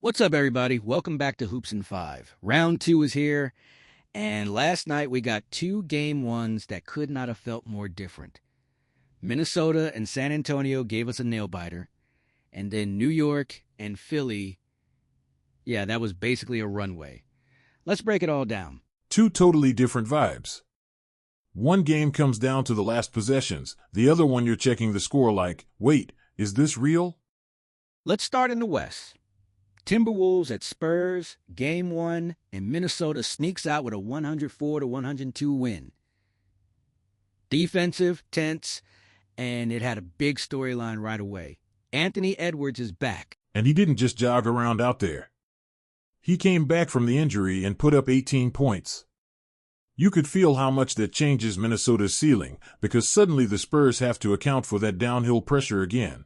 What's up, everybody? Welcome back to Hoops in 5. Round 2 is here, and last night we got two game ones that could not have felt more different. Minnesota and San Antonio gave us a nail-biter, and then New York and Philly, that was basically a runway. Let's break it all down. Two totally different vibes. One game comes down to the last possessions, the other one you're checking the score like, wait, is this real? Let's start in the West. Timberwolves at Spurs, Game 1, and Minnesota sneaks out with a 104-102 win. Defensive, tense, and it had a big storyline right away. Anthony Edwards is back. And he didn't just jog around out there. He came back from the injury and put up 18 points. You could feel how much that changes Minnesota's ceiling, because suddenly the Spurs have to account for that downhill pressure again.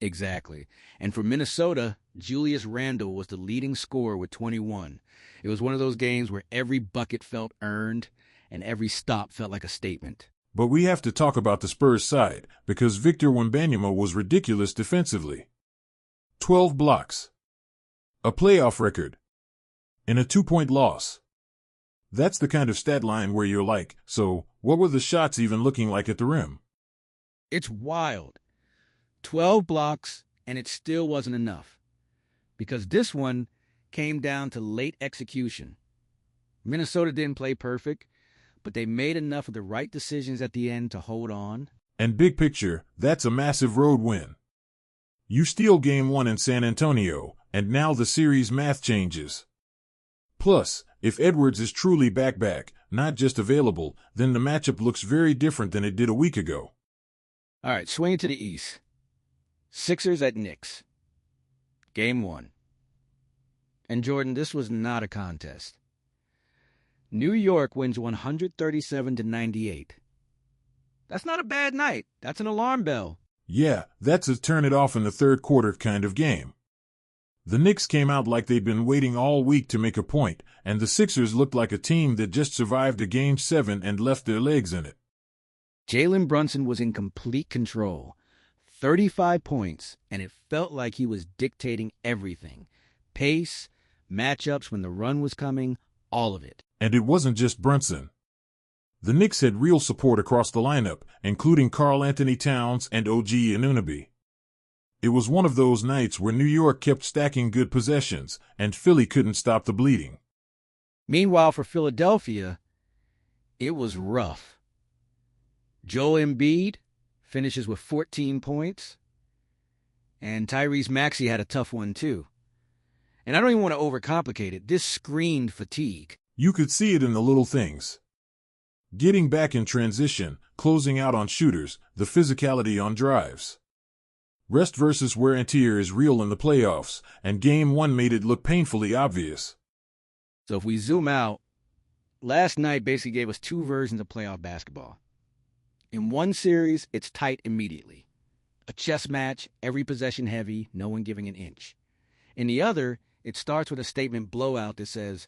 Exactly. And for Minnesota, Julius Randle was the leading scorer with 21. It was one of those games where every bucket felt earned and every stop felt like a statement. But we have to talk about the Spurs side, because Victor Wembanyama was ridiculous defensively. 12 blocks. A playoff record. And a 2-point loss. That's the kind of stat line where you're like, so what were the shots even looking like at the rim? It's wild. 12 blocks, and it still wasn't enough. Because this one came down to late execution. Minnesota didn't play perfect, but they made enough of the right decisions at the end to hold on. And big picture, that's a massive road win. You steal Game 1 in San Antonio, and now the series math changes. Plus, if Edwards is truly back, not just available, then the matchup looks very different than it did a week ago. All right, swing to the East. Sixers at Knicks. Game 1. And Jordan, this was not a contest. New York wins 137-98. That's not a bad night. That's an alarm bell. Yeah, that's a turn it off in the third quarter kind of game. The Knicks came out like they'd been waiting all week to make a point, and the Sixers looked like a team that just survived a Game 7 and left their legs in it. Jalen Brunson was in complete control. 35 points, and it felt like he was dictating everything. Pace, matchups when the run was coming, all of it. And it wasn't just Brunson. The Knicks had real support across the lineup, including Karl-Anthony Towns and OG Anunoby. It was one of those nights where New York kept stacking good possessions, and Philly couldn't stop the bleeding. Meanwhile, for Philadelphia, it was rough. Joel Embiid finishes with 14 points, and Tyrese Maxey had a tough one too. And I don't even want to overcomplicate it. This screamed fatigue. You could see it in the little things. Getting back in transition, closing out on shooters, the physicality on drives. Rest versus wear and tear is real in the playoffs, and Game 1 made it look painfully obvious. So if we zoom out, last night basically gave us two versions of playoff basketball. In one series, it's tight immediately. A chess match, every possession heavy, no one giving an inch. In the other, it starts with a statement blowout that says,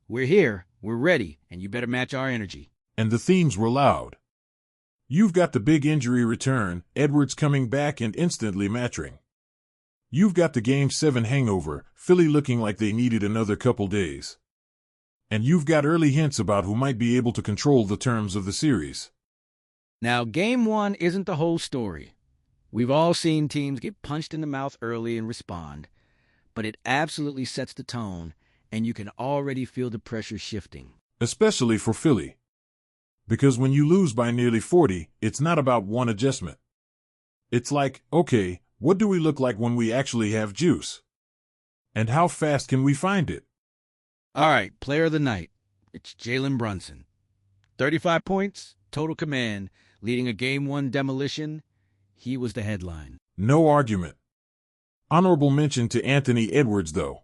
"We're here, we're ready, and you better match our energy." And the themes were loud. You've got the big injury return, Edwards coming back and instantly matching. You've got the Game 7 hangover, Philly looking like they needed another couple days. And you've got early hints about who might be able to control the terms of the series. Now, Game 1 isn't the whole story. We've all seen teams get punched in the mouth early and respond, but it absolutely sets the tone, and you can already feel the pressure shifting. Especially for Philly. Because when you lose by nearly 40, it's not about one adjustment. It's like, okay, what do we look like when we actually have juice? And how fast can we find it? All right, player of the night. It's Jalen Brunson. 35 points, total command, leading a Game 1 demolition. He was the headline. No argument. Honorable mention to Anthony Edwards, though.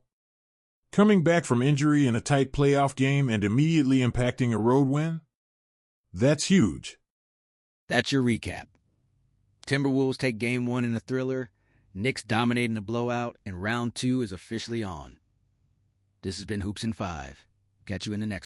Coming back from injury in a tight playoff game and immediately impacting a road win? That's huge. That's your recap. Timberwolves take Game 1 in a thriller, Knicks dominating a blowout, and Round 2 is officially on. This has been Hoops in 5. Catch you in the next one.